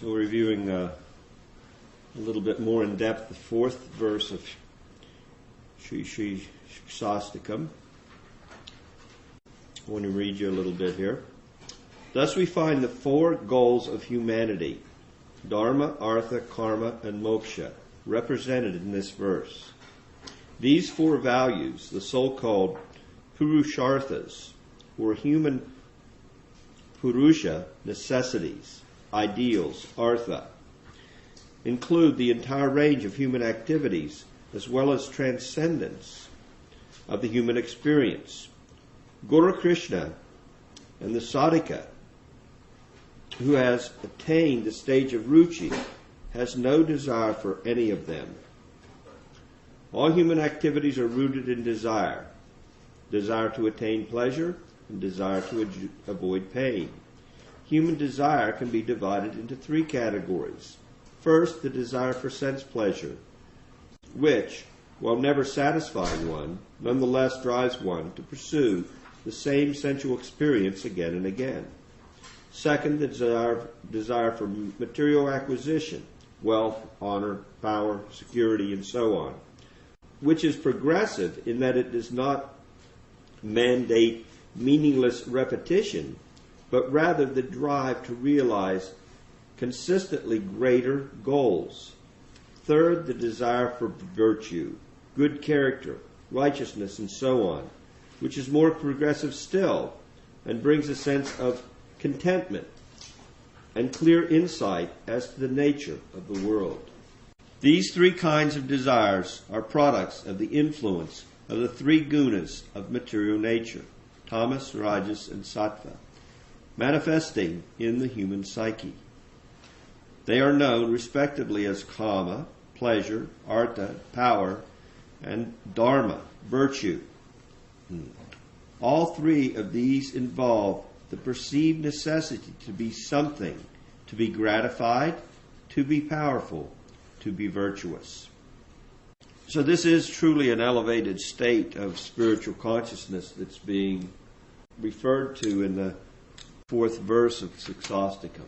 So we're reviewing a little bit more in depth the fourth verse of Sri Siksastakam. I want to read you a little bit here. Thus we find the four goals of humanity, Dharma, Artha, Karma, and Moksha, represented in this verse. These four values, the so-called Purusharthas, or human Purusha necessities, ideals, Artha, include the entire range of human activities as well as transcendence of the human experience. Guru Krishna and the sadhaka who has attained the stage of ruci has no desire for any of them. All human activities are rooted in desire. Desire to attain pleasure and desire to avoid pain. Human desire can be divided into three categories. First, the desire for sense pleasure, which, while never satisfying one, nonetheless drives one to pursue the same sensual experience again and again. Second, the desire for material acquisition, wealth, honor, power, security, and so on, which is progressive in that it does not mandate meaningless repetition, but rather the drive to realize consistently greater goals. Third, the desire for virtue, good character, righteousness, and so on, which is more progressive still and brings a sense of contentment and clear insight as to the nature of the world. These three kinds of desires are products of the influence of the three gunas of material nature, tamas, rajas, and sattva, manifesting in the human psyche. They are known respectively as kama, pleasure, artha, power, and dharma, virtue. All three of these involve the perceived necessity to be something, to be gratified, to be powerful, to be virtuous. So this is truly an elevated state of spiritual consciousness that's being referred to in the fourth verse of Siksastakam.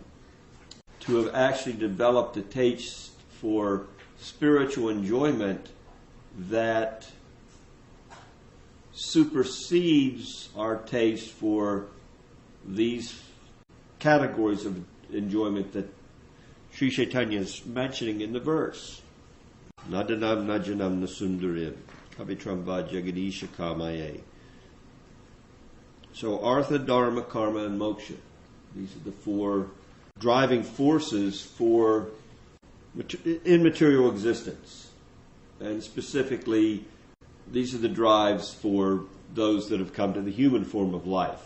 To have actually developed a taste for spiritual enjoyment that supersedes our taste for these categories of enjoyment that Sri Caitanya is mentioning in the verse. Nadanam najanam nasundarim kavitram va jagadisha kamaye. So Artha, Dharma, Karma, and Moksha. These are the four driving forces for in material existence. And specifically, these are the drives for those that have come to the human form of life.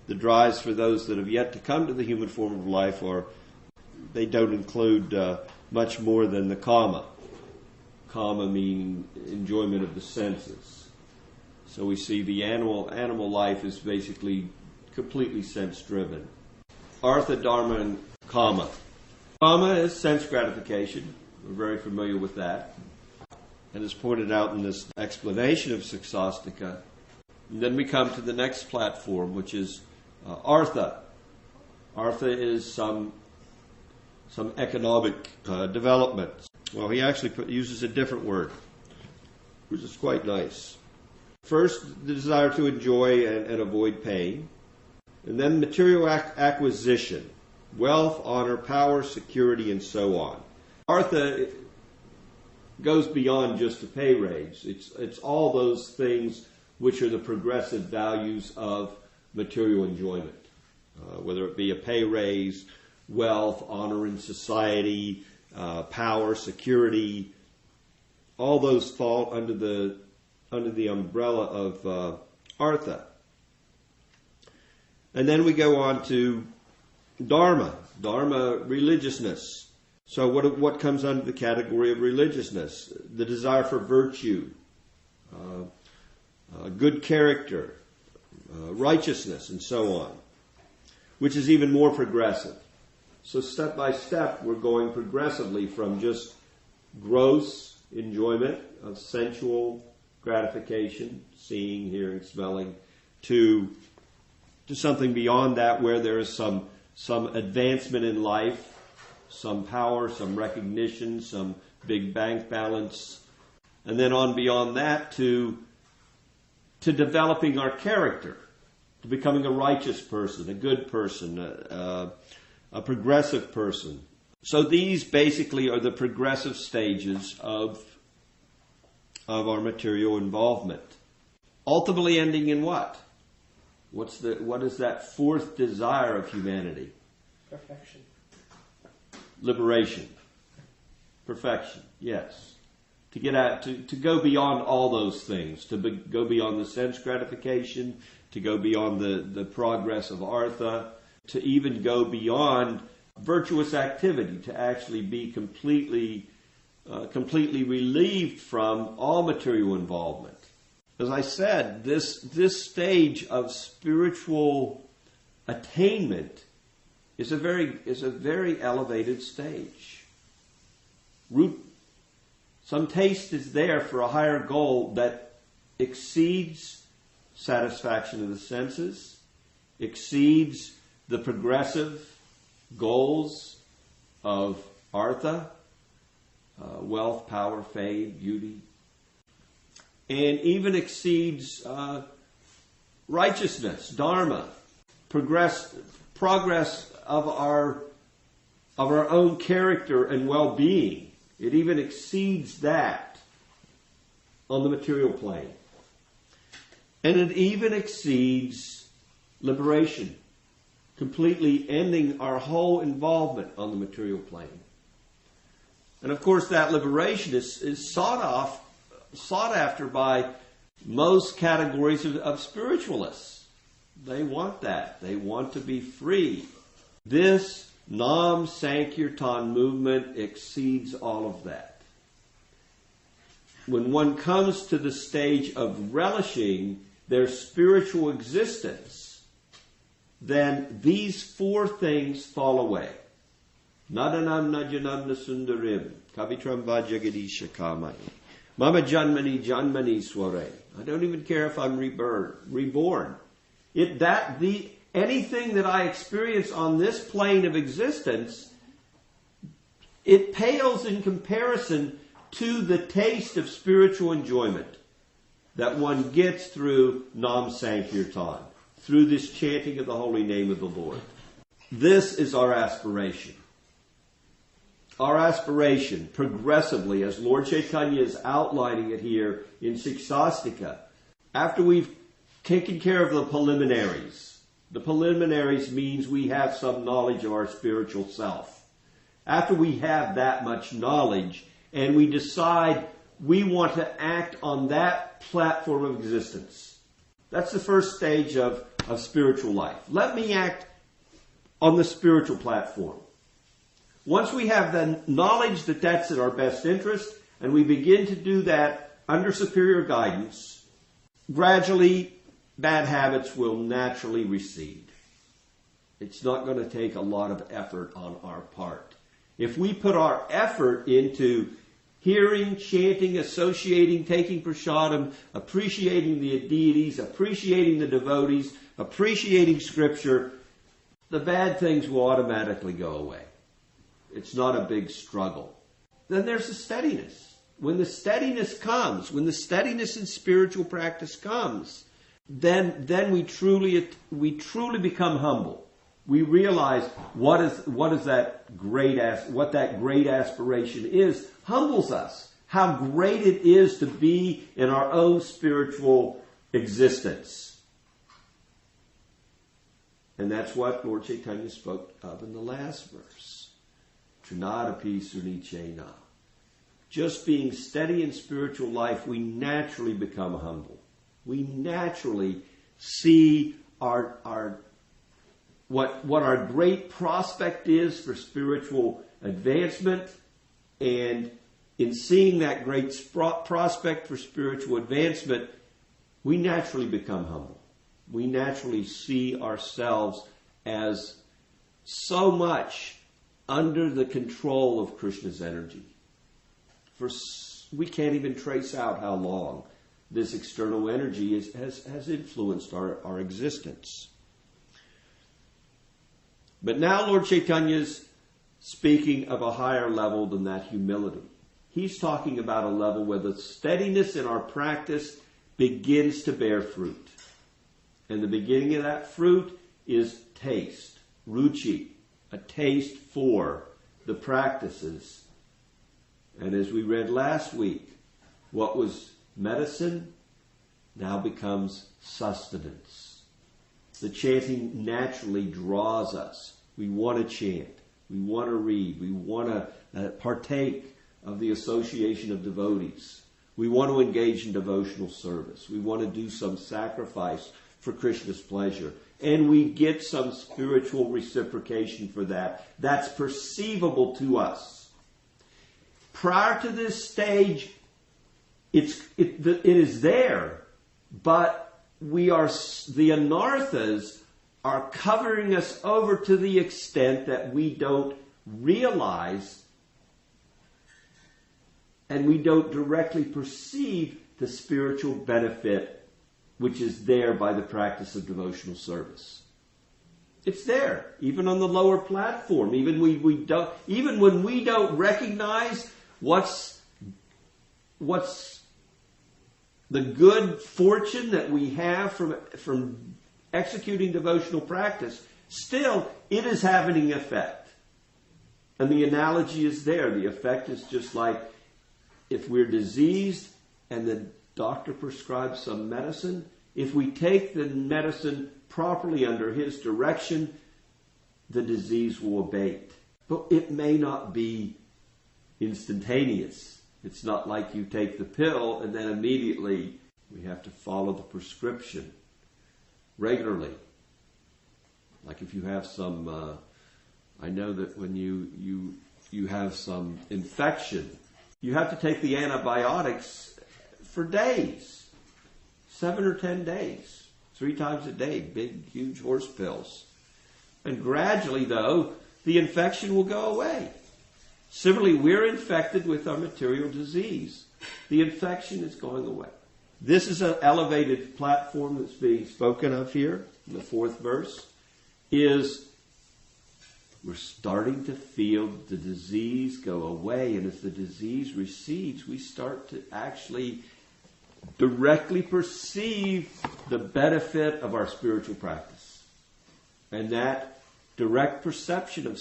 The drives for those that have yet to come to the human form of life they don't include much more than the kama. Kama meaning enjoyment of the senses. So we see the animal life is basically completely sense-driven. Artha, Dharma, and Kama. Kama is sense gratification. We're very familiar with that. And as pointed out in this explanation of Siksastaka. And then we come to the next platform, which is Artha. Artha is some economic development. Well, he actually uses a different word, which is quite nice. First, the desire to enjoy and avoid pain. And then material acquisition, wealth, honor, power, security, and so on. Artha goes beyond just a pay raise. It's all those things which are the progressive values of material enjoyment, whether it be a pay raise, wealth, honor in society, power, security. All those fall under the umbrella of Artha. And then we go on to Dharma. Dharma, religiousness. So what comes under the category of religiousness? The desire for virtue, good character, righteousness, and so on, which is even more progressive. So step by step, we're going progressively from just gross enjoyment of sensual gratification, seeing, hearing, smelling, to something beyond that where there is some advancement in life, some power, some recognition, some big bank balance, and then on beyond that to developing our character, to becoming a righteous person, a good person, a progressive person. So these basically are the progressive stages of our material involvement. Ultimately ending in what? What is that fourth desire of humanity? Perfection. Liberation. Perfection, yes. To get out, to go beyond all those things, go beyond the sense gratification, to go beyond the progress of Artha, to even go beyond virtuous activity, to actually be completely relieved from all material involvement. As I said, this stage of spiritual attainment is a very elevated stage. Some taste is there for a higher goal that exceeds satisfaction of the senses, exceeds the progressive goals of Artha, wealth, power, fame, beauty, and even exceeds righteousness, dharma, progress of our own character and well-being. It even exceeds that on the material plane. And it even exceeds liberation, completely ending our whole involvement on the material plane. And of course that liberation is sought after by most categories of spiritualists. They want that. They want to be free. This Nam Sankirtan movement exceeds all of that. When one comes to the stage of relishing their spiritual existence, then these four things fall away. Nadanam najanam nasundarim, kavitram vajagadisha kamai, mama janmani janmani sware. I don't even care if I'm reborn. Anything that I experience on this plane of existence, it pales in comparison to the taste of spiritual enjoyment that one gets through Nam Sankirtan, through this chanting of the holy name of the Lord. This is our aspiration. Our aspiration, progressively, as Lord Chaitanya is outlining it here in Siksastakam, after we've taken care of the preliminaries. The preliminaries means we have some knowledge of our spiritual self. After we have that much knowledge and we decide we want to act on that platform of existence. That's the first stage of spiritual life. Let me act on the spiritual platform. Once we have the knowledge that that's in our best interest and we begin to do that under superior guidance, gradually bad habits will naturally recede. It's not going to take a lot of effort on our part. If we put our effort into hearing, chanting, associating, taking prasadam, appreciating the deities, appreciating the devotees, appreciating scripture, the bad things will automatically go away. It's not a big struggle. Then there's the steadiness. When the steadiness comes, when the steadiness in spiritual practice comes, then we truly become humble. We realize what that great aspiration is, humbles us. How great it is to be in our own spiritual existence. And that's what Lord Chaitanya spoke of in the last verse. Trinadapi sunichena. Just being steady in spiritual life, we naturally become humble. We naturally see what our great prospect is for spiritual advancement, and in seeing that great prospect for spiritual advancement, we naturally become humble. We naturally see ourselves as so much under the control of Krishna's energy. We can't even trace out how long this external energy has influenced our existence. But now Lord Chaitanya's speaking of a higher level than that humility. He's talking about a level where the steadiness in our practice begins to bear fruit. And the beginning of that fruit is taste, ruci, a taste for the practices. And as we read last week, what was medicine now becomes sustenance. The chanting naturally draws us. We want to chant. We want to read. We want to partake of the association of devotees. We want to engage in devotional service. We want to do some sacrifice for Krishna's pleasure. And we get some spiritual reciprocation for that. That's perceivable to us. Prior to this stage, it is there, but the anarthas are covering us over to the extent that we don't realize and we don't directly perceive the spiritual benefit which is there by the practice of devotional service. It's there, even on the lower platform. Even when we don't recognize what's the good fortune that we have from executing devotional practice, still it is having an effect. And the analogy is there. The effect is just like if we're diseased and the doctor prescribes some medicine, if we take the medicine properly under his direction, the disease will abate. But it may not be instantaneous. It's not like you take the pill and then immediately we have to follow the prescription regularly. Like if you have some, I know that when you have some infection, you have to take the antibiotics for days, 7 or 10 days, 3 times a day, big, huge horse pills. And gradually, though, the infection will go away. Similarly, we're infected with our material disease. The infection is going away. This is an elevated platform that's being spoken of here, in the 4th verse, is we're starting to feel the disease go away, and as the disease recedes, we start to actually directly perceive the benefit of our spiritual practice. And that direct perception of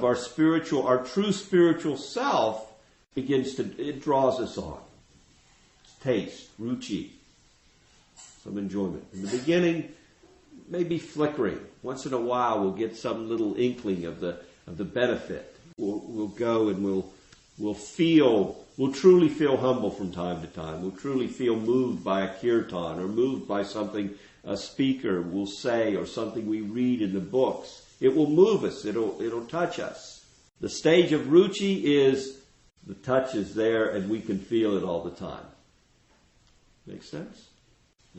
our true spiritual self it draws us on. Taste, ruci, some enjoyment. In the beginning, maybe flickering. Once in a while, we'll get some little inkling of the benefit. We'll go and we'll truly feel humble from time to time. We'll truly feel moved by a kirtan or moved by something a speaker will say or something we read in the books. It will move us. It'll touch us. The stage of ruci is the touch is there and we can feel it all the time. Make sense?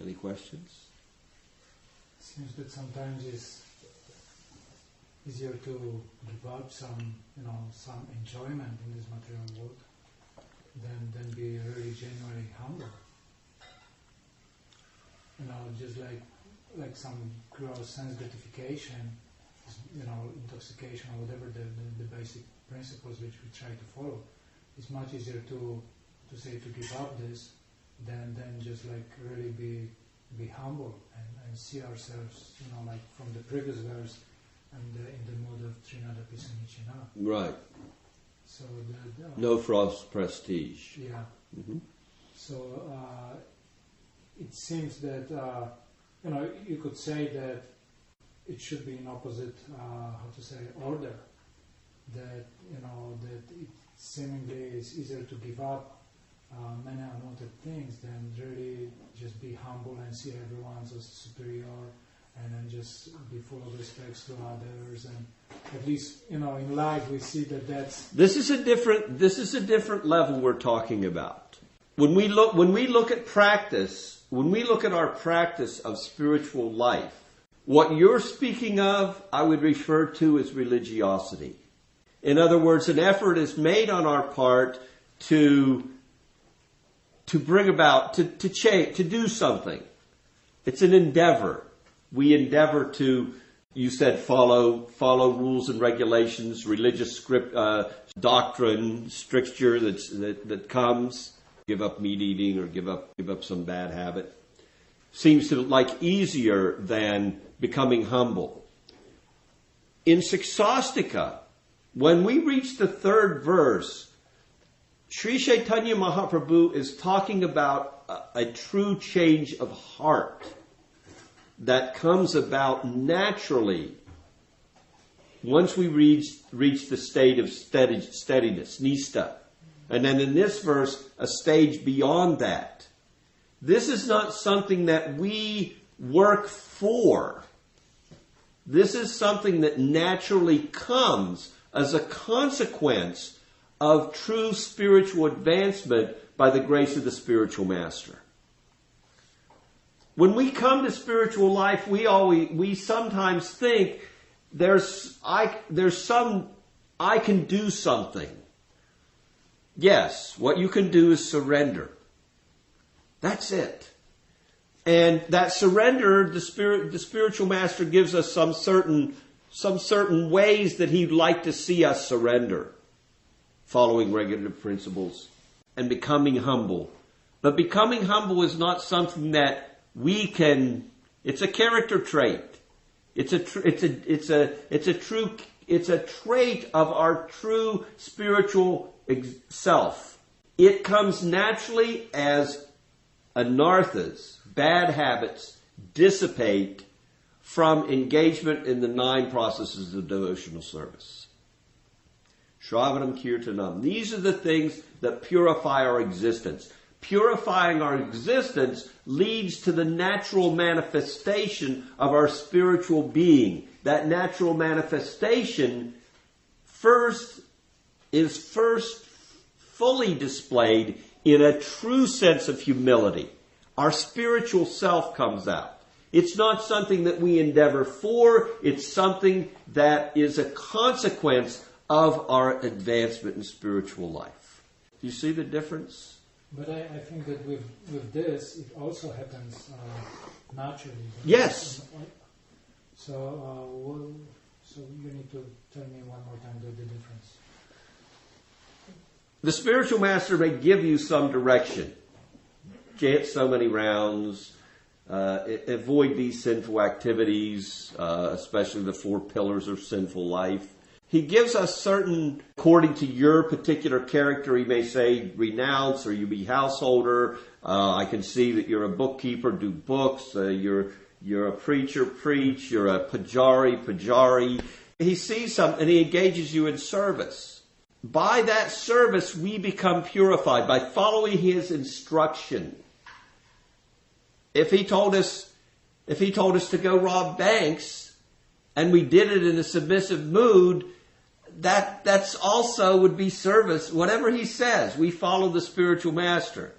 Any questions? It seems that sometimes it's easier to give up some enjoyment in this material world than be really genuinely humble. Just like some gross sense gratification, intoxication or whatever the basic principles which we try to follow. It's much easier to give up this than just really be humble and see ourselves, like from the previous verse, and in the mode of Trinada Pisanichina. Right. So no false prestige. Yeah. Mm-hmm. So it seems that you could say that it should be in opposite order. That that it seemingly is easier to give up many unwanted things than really just be humble and see everyone as superior, and then just be full of respect to others. And at least in life we see that's this is a different level we're talking about. When we look at practice, when we look at our practice of spiritual life, what you're speaking of, I would refer to as religiosity. In other words, an effort is made on our part to bring about, to change, to do something. It's an endeavor. We endeavor to you said follow rules and regulations, religious doctrine, stricture that comes. Give up meat eating or give up some bad habit. Seems to like easier than becoming humble. In Siksastakam, when we reach the third verse, Sri Caitanya Mahaprabhu is talking about a true change of heart that comes about naturally once we reach the state of steadiness, nista. And then in this verse, a stage beyond that. This is not something that we work for. This is something that naturally comes as a consequence of true spiritual advancement by the grace of the spiritual master. When we come to spiritual life, we sometimes think I can do something. Yes, what you can do is surrender. That's it. And that surrender, the spiritual master gives us some certain ways that he'd like to see us surrender, following regulative principles and becoming humble. But becoming humble is not something that we can. It's a character trait. It's a trait of our true spiritual self. It comes naturally as anarthas, bad habits, dissipate from engagement in the 9 processes of devotional service. Shravanam Kirtanam. These are the things that purify our existence. Purifying our existence leads to the natural manifestation of our spiritual being. That natural manifestation is first fully displayed in a true sense of humility. Our spiritual self comes out. It's not something that we endeavor for. It's something that is a consequence of our advancement in spiritual life. Do you see the difference? But I think that with this, it also happens naturally. Yes. So you need to tell me one more time the difference. The spiritual master may give you some direction. Chant so many rounds. Avoid these sinful activities, especially the 4 pillars of sinful life. He gives us certain, according to your particular character, he may say, renounce, or you be householder. I can see that you're a bookkeeper, do books. You're a preacher, preach. You're a pujari. He sees something and he engages you in service. By that service, we become purified by following his instruction. If he told us to go rob banks, and we did it in a submissive mood, that's also would be service. Whatever he says, we follow the spiritual master.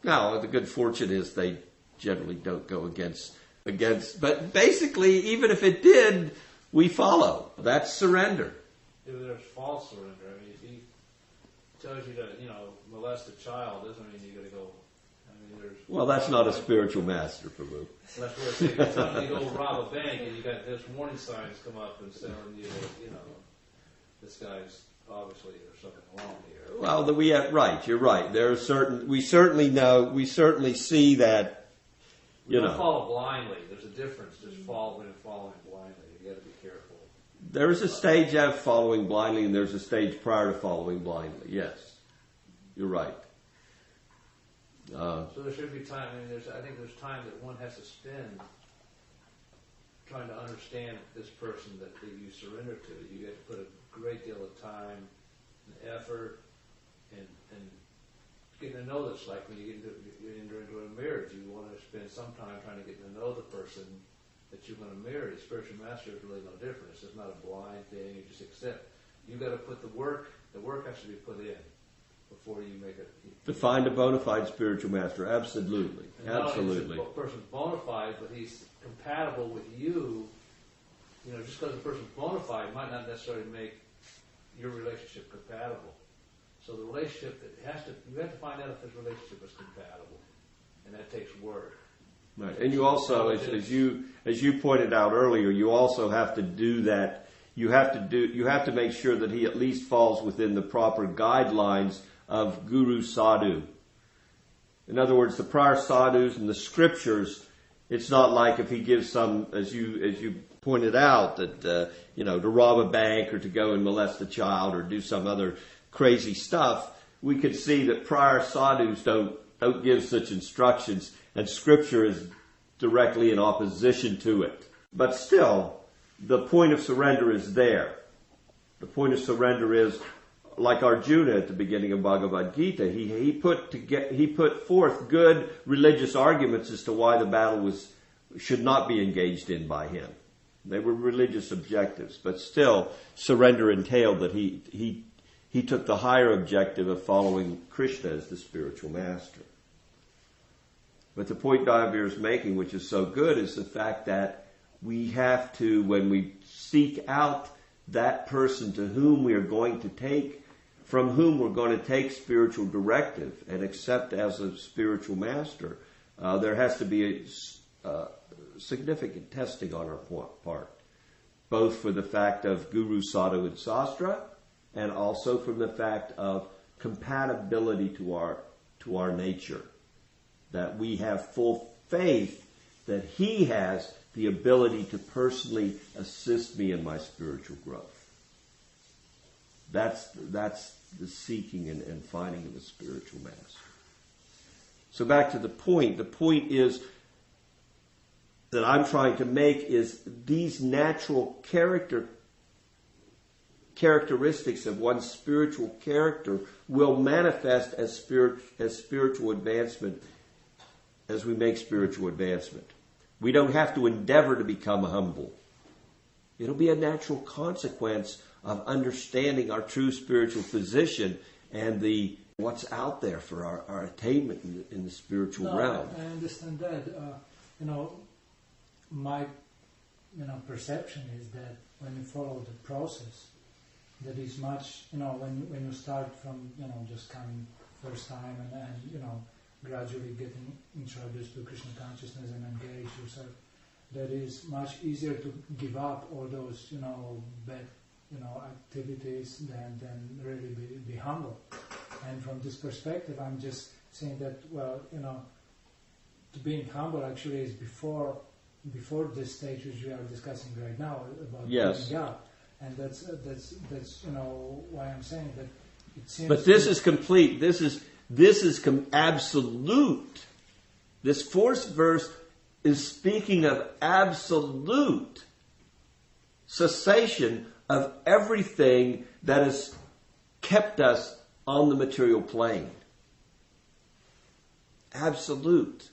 Now, the good fortune is they generally don't go against. But basically, even if it did, we follow. That's surrender. If there's false surrender, I mean, if he tells you to, molest a child, doesn't mean you got to go. Well, that's not a spiritual master, Prabhu. That's where it's like somebody go rob a bank and you got those warning signs come up and telling you that, this guy's obviously there's something wrong here. Well, right. You're right. There are we certainly see that. Don't follow blindly. There's a difference. Just following blindly. You got to be careful. There is a stage of following blindly, and there's a stage prior to following blindly. Yes, you're right. So there should be time. I think there's time that one has to spend trying to understand this person that you surrender to. You have to put a great deal of time and effort and getting to know this. Like when you get into a marriage, you want to spend some time trying to get to know the person that you're going to marry. Spiritual master is really no different. It's just not a blind thing. You just accept. You've got to put the work. The work has to be put in before you make it. To find a bona fide spiritual master, absolutely. Absolutely. A person's bona fide, but he's compatible with you. Just because a person's bona fide might not necessarily make your relationship compatible. So the relationship you have to find out if this relationship is compatible. And that takes work. Right. And you also, as you pointed out earlier, you also have to do that. You have to make sure that he at least falls within the proper guidelines of Guru Sadhu. In other words, the prior sadhus and the scriptures, it's not like if he gives some, as you pointed out, that to rob a bank or to go and molest a child or do some other crazy stuff. We could see that prior sadhus don't give such instructions, and scripture is directly in opposition to it. But still, the point of surrender is there. The point of surrender is, like Arjuna at the beginning of Bhagavad-gita, he put forth good religious arguments as to why the battle should not be engaged in by him. They were religious objectives, but still surrender entailed that he took the higher objective of following Krishna as the spiritual master. But the point Davir is making, which is so good, is the fact that we have to, when we seek out that person from whom we're going to take spiritual directive and accept as a spiritual master, there has to be a significant testing on our part, both for the fact of Guru, Sadhu, and Sastra, and also from the fact of compatibility to our nature, that we have full faith that he has the ability to personally assist me in my spiritual growth. That's the seeking and finding of a spiritual master. So back to the point. The point is that I'm trying to make is these natural characteristics of one's spiritual character will manifest as spiritual advancement as we make spiritual advancement. We don't have to endeavor to become humble. It'll be a natural consequence of understanding our true spiritual position and what's out there for our attainment in the spiritual realm. I understand that. My perception is that when you follow the process, that is much, when you start from, just coming first time and gradually getting introduced to Krishna consciousness and engage yourself, that is much easier to give up all those, bad, activities than really be humble. And from this perspective, I'm just saying that, to being humble actually is before this stage which we are discussing right now about giving up. And that's why I'm saying that it seems. But this is complete. This is absolute. This fourth verse is speaking of absolute cessation of everything that has kept us on the material plane. Absolute.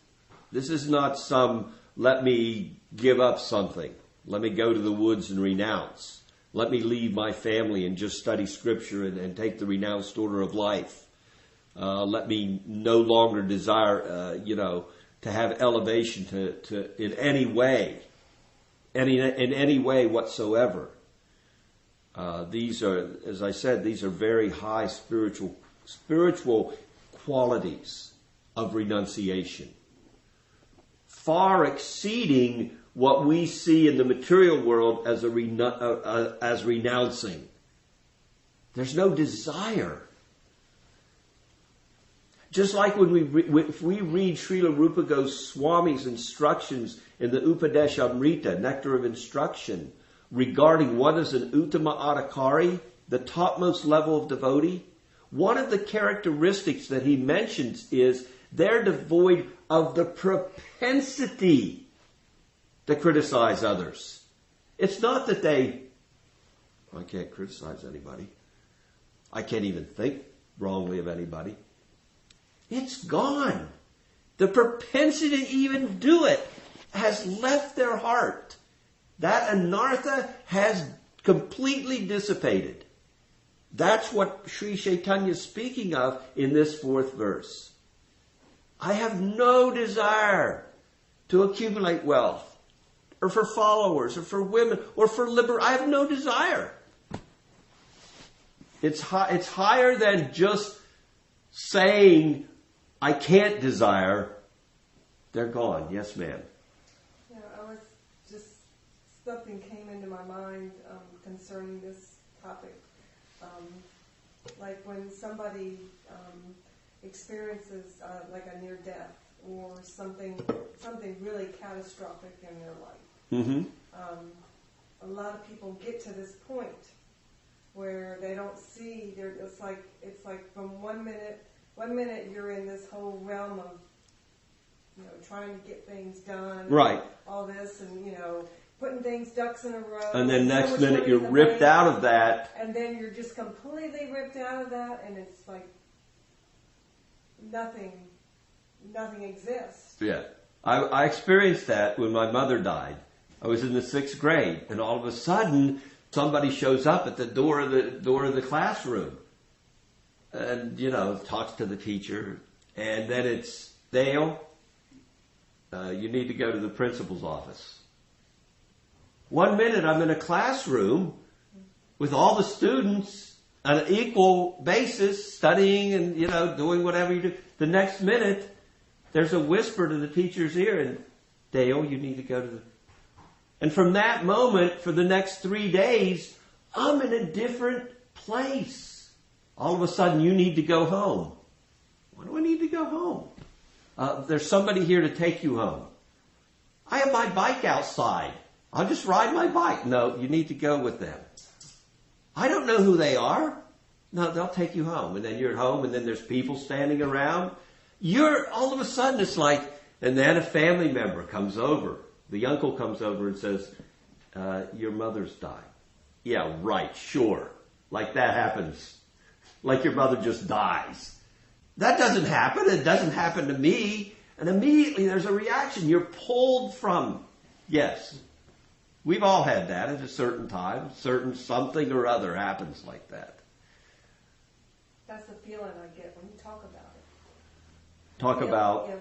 This is not some, let me give up something. Let me go to the woods and renounce. Let me leave my family and just study scripture and take the renounced order of life. Let me no longer desire, to have elevation to in any way, in any way whatsoever. These are, as I said, these are very high spiritual qualities of renunciation, far exceeding what we see in the material world as as renouncing. There's no desire. Just like if we read Srila Rupa Goswami's instructions in the Upadeshamrita, Nectar of Instruction, regarding what is an Uttama Adhikari, the topmost level of devotee, one of the characteristics that he mentions is they're devoid of the propensity to criticize others. It's not that I can't criticize anybody. I can't even think wrongly of anybody. It's gone. The propensity to even do it has left their heart. That anartha has completely dissipated. That's what Sri Caitanya is speaking of in this fourth verse. I have no desire to accumulate wealth, or for followers, or for women, or for liberation. I have no desire. It's higher than just saying I can't desire. They're gone. Yes, ma'am. Yeah, I was just, something came into my mind concerning this topic. Like when somebody experiences like a near death or something really catastrophic in their life. Mm-hmm. A lot of people get to this point where they don't see. It's like from one minute you're in this whole realm of trying to get things done, right? All this, and putting things ducks in a row. And then next minute you're ripped out of that, and then you're just completely ripped out of that, and it's like nothing exists. Yeah, I experienced that when my mother died. I was in the 6th grade, and all of a sudden, somebody shows up at the door of the classroom, and talks to the teacher, and then it's Dale. You need to go to the principal's office. 1 minute, I'm in a classroom with all the students on an equal basis, studying and doing whatever you do. The next minute, there's a whisper to the teacher's ear, and Dale, you need to go to the... And from that moment, for the next 3 days, I'm in a different place. All of a sudden, you need to go home. Why do I need to go home? There's somebody here to take you home. I have my bike outside. I'll just ride my bike. No, you need to go with them. I don't know who they are. No, they'll take you home. And then you're at home, and then there's people standing around. All of a sudden, it's like, and then a family member comes over. The uncle comes over and says, your mother's died. Yeah, right, sure. Like that happens. Like your mother just dies. That doesn't happen. It doesn't happen to me. And immediately there's a reaction. You're pulled from. Yes. We've all had that at a certain time. Certain something or other happens like that. That's the feeling I get when you talk about it.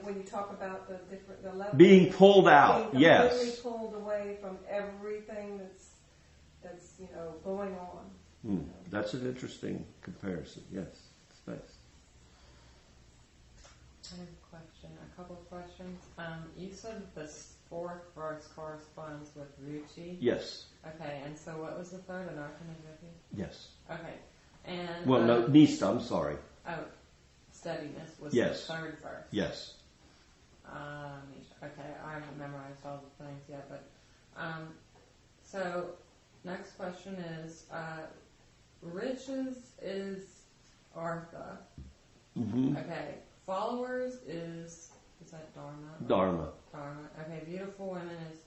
When you talk about the level. Being pulled out, being yes. Completely pulled away from everything that's going on. That's an interesting comparison. Yes. It's nice. I have a couple of questions. You said this 4th verse corresponds with ruci. Yes. Okay, and so what was the third? Anartha nivritti? Yes. Okay, and no, nista. I'm sorry. Oh, steadiness was yes. the 3rd verse. Yes. Okay, I haven't memorized all the things yet, but so next question is riches is Artha. Mm-hmm. Okay. Followers is that Dharma? Dharma. Okay, beautiful women is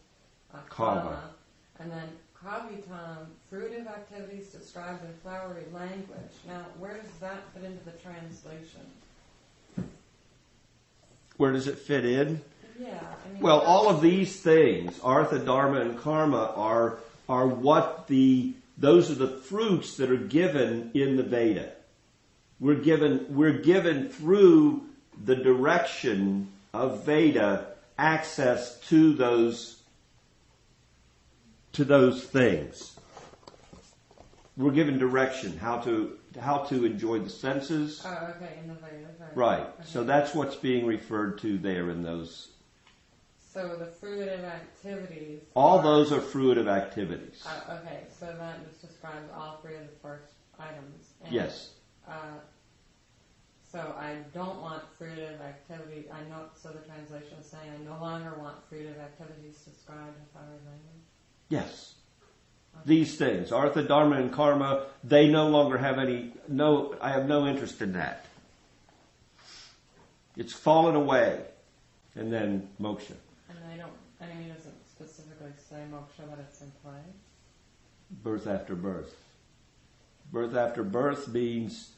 Kama. And then Kavitam, fruitive activities described in flowery language. Now, where does that fit into the translation? Where does it fit in? Yeah. Well, all of these things, Artha, Dharma, and Karma, are those are the fruits that are given in the Veda. We're given through the direction of Veda access to those things. We're given direction how to enjoy the senses. Oh, okay, in the Veda. Right. Okay. So that's what's being referred to there in those. So the fruitive activities. All those are fruitive activities. Okay, so that just describes all 3 of the first items. And, yes. So I don't want fruitive activity. So the translation is saying I no longer want fruitive activities described in flowery language. Yes. Okay. These things, Artha, Dharma, and Karma, they no longer have I have no interest in that. It's fallen away. And then moksha. And it doesn't specifically say moksha, but it's implied. Birth after birth. Birth after birth means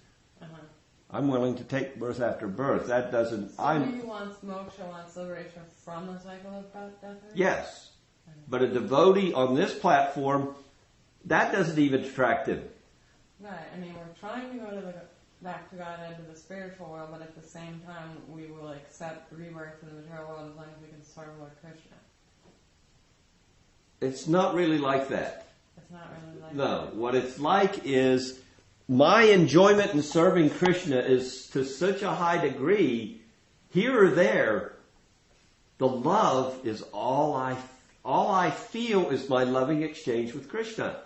I'm willing to take birth after birth. That doesn't... Somebody who wants moksha wants liberation from the cycle of birth, death? Yes. But a devotee on this platform, that doesn't even attract him. Right. We're trying to go back to God and to the spiritual world, but at the same time, we will accept rebirth in the material world as long as we can serve Lord Krishna. It's not really like that. It's not really like that. No. What it's like is my enjoyment in serving Krishna is to such a high degree, here or there, The love is all I feel is my loving exchange with Krishna.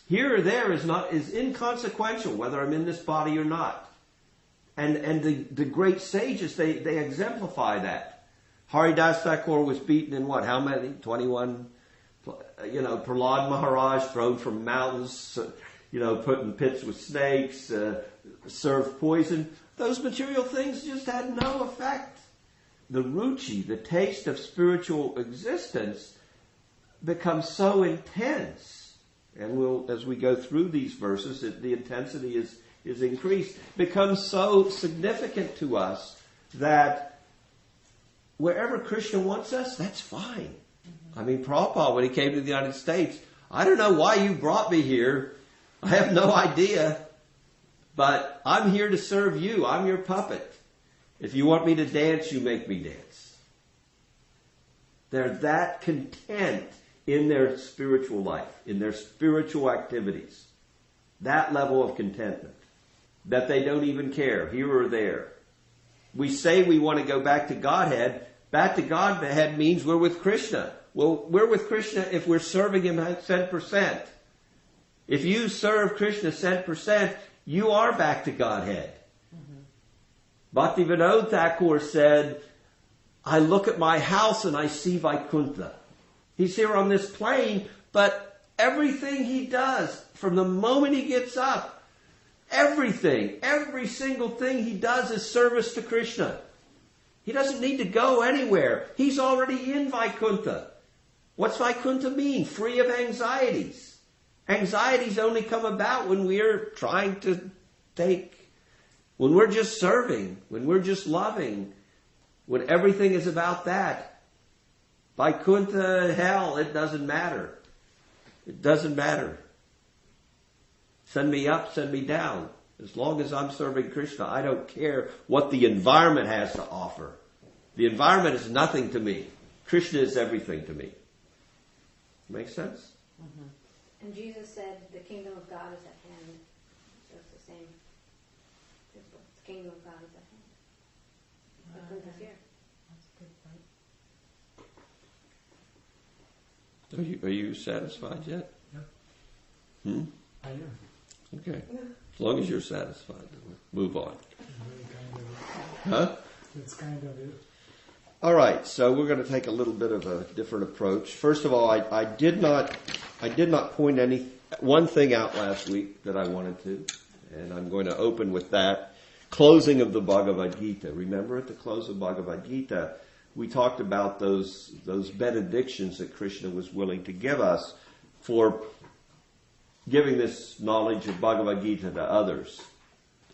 Here or there is inconsequential, whether I'm in this body or not. And the great sages, they exemplify that. Haridas Thakur was beaten in what? How many? 21. Prahlad Maharaj thrown from mountains, put in pits with snakes, served poison. Those material things just had no effect. The ruci, the taste of spiritual existence, becomes so intense. And as we go through these verses, the intensity is increased. Becomes so significant to us that wherever Krishna wants us, that's fine. I mean, Prabhupada, when he came to the United States, I don't know why you brought me here. I have no idea. But I'm here to serve you. I'm your puppet. If you want me to dance, you make me dance. They're that content in their spiritual life, in their spiritual activities. That level of contentment. That they don't even care, here or there. We say we want to go back to Godhead. Back to Godhead means we're with Krishna. Well, we're with Krishna if we're serving Him 100%. If you serve Krishna 100%, you are back to Godhead. Bhaktivedanta Thakur said, I look at my house and I see Vaikuntha. He's here on this plane, but everything he does, from the moment he gets up, every single thing he does is service to Krishna. He doesn't need to go anywhere. He's already in Vaikuntha. What's Vaikuntha mean? Free of anxieties. Anxieties only come about when we're trying to when we're just serving, when we're just loving, when everything is about that. Vaikuntha, hell, it doesn't matter. It doesn't matter. Send me up, send me down. As long as I'm serving Krishna, I don't care what the environment has to offer. The environment is nothing to me. Krishna is everything to me. Make sense? Mm-hmm. And Jesus said, the kingdom of God is at hand. So it's the same principle. The kingdom of God is at hand. The proof is here. That's a good point. Are you satisfied yet? Yeah. I am. Okay. As long as you're satisfied, then we'll move on. Huh? That's kind of it. All right, so we're going to take a little bit of a different approach. First of all, I did not point one thing out last week that I wanted to, and I'm going to open with that. Closing of the Bhagavad-gita. Remember at the close of Bhagavad-gita, we talked about those benedictions that Krishna was willing to give us for giving this knowledge of Bhagavad-gita to others.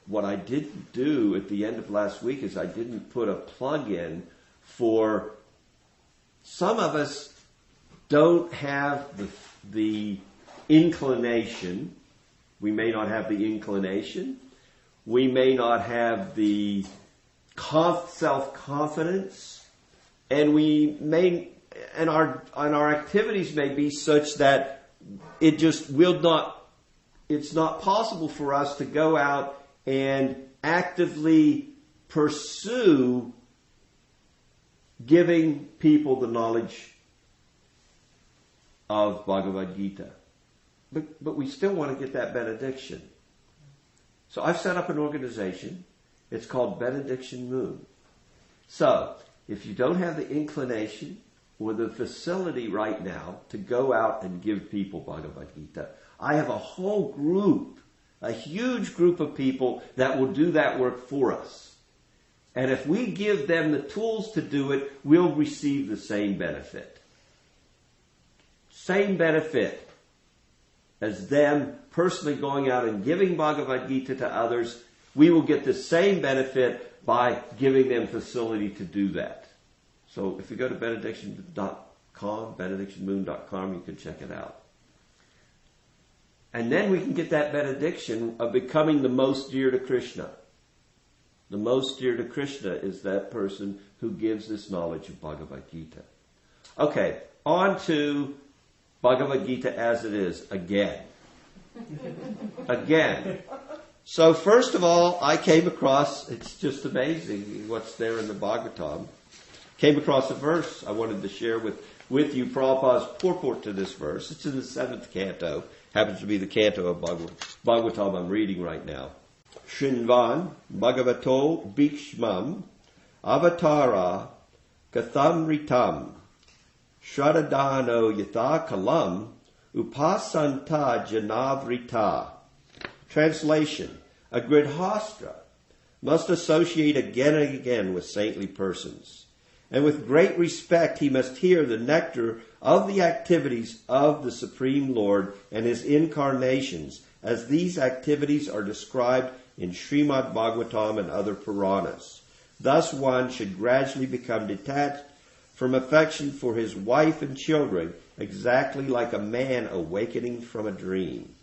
What I didn't do at the end of last week is I didn't put a plug in for some of us don't have the inclination. We may not have the inclination. We may not have the self-confidence, and our activities may be such that it just it's not possible for us to go out and actively pursue giving people the knowledge of Bhagavad-gita. But we still want to get that benediction. So I've set up an organization. It's called Benediction Moon. So if you don't have the inclination or the facility right now to go out and give people Bhagavad-gita, I have a whole group, a huge group of people that will do that work for us. And if we give them the tools to do it, we'll receive the same benefit. Same benefit as them personally going out and giving Bhagavad-gita to others. We will get the same benefit by giving them facility to do that. So if you go to benediction.com, benedictionmoon.com, you can check it out. And then we can get that benediction of becoming the most dear to Krishna. The most dear to Krishna is that person who gives this knowledge of Bhagavad-gita. Okay, on to Bhagavad-gita As It Is again. Again. So first of all, I came across, it's just amazing what's there in the Bhagavatam. Came across a verse I wanted to share with you, Prabhupada's purport to this verse. It's in the 7th canto. Happens to be the canto of Bhagavatam I'm reading right now. Shrinvan Bhagavato Bhikshmam Avatara Katham Ritam Shradadano Yatha Kalam Upasanta Janavrita. Translation: a Gridhastra must associate again and again with saintly persons, and with great respect he must hear the nectar of the activities of the Supreme Lord and his incarnations, as these activities are described in Srimad Bhagavatam and other Puranas. Thus one should gradually become detached from affection for his wife and children, exactly like a man awakening from a dream.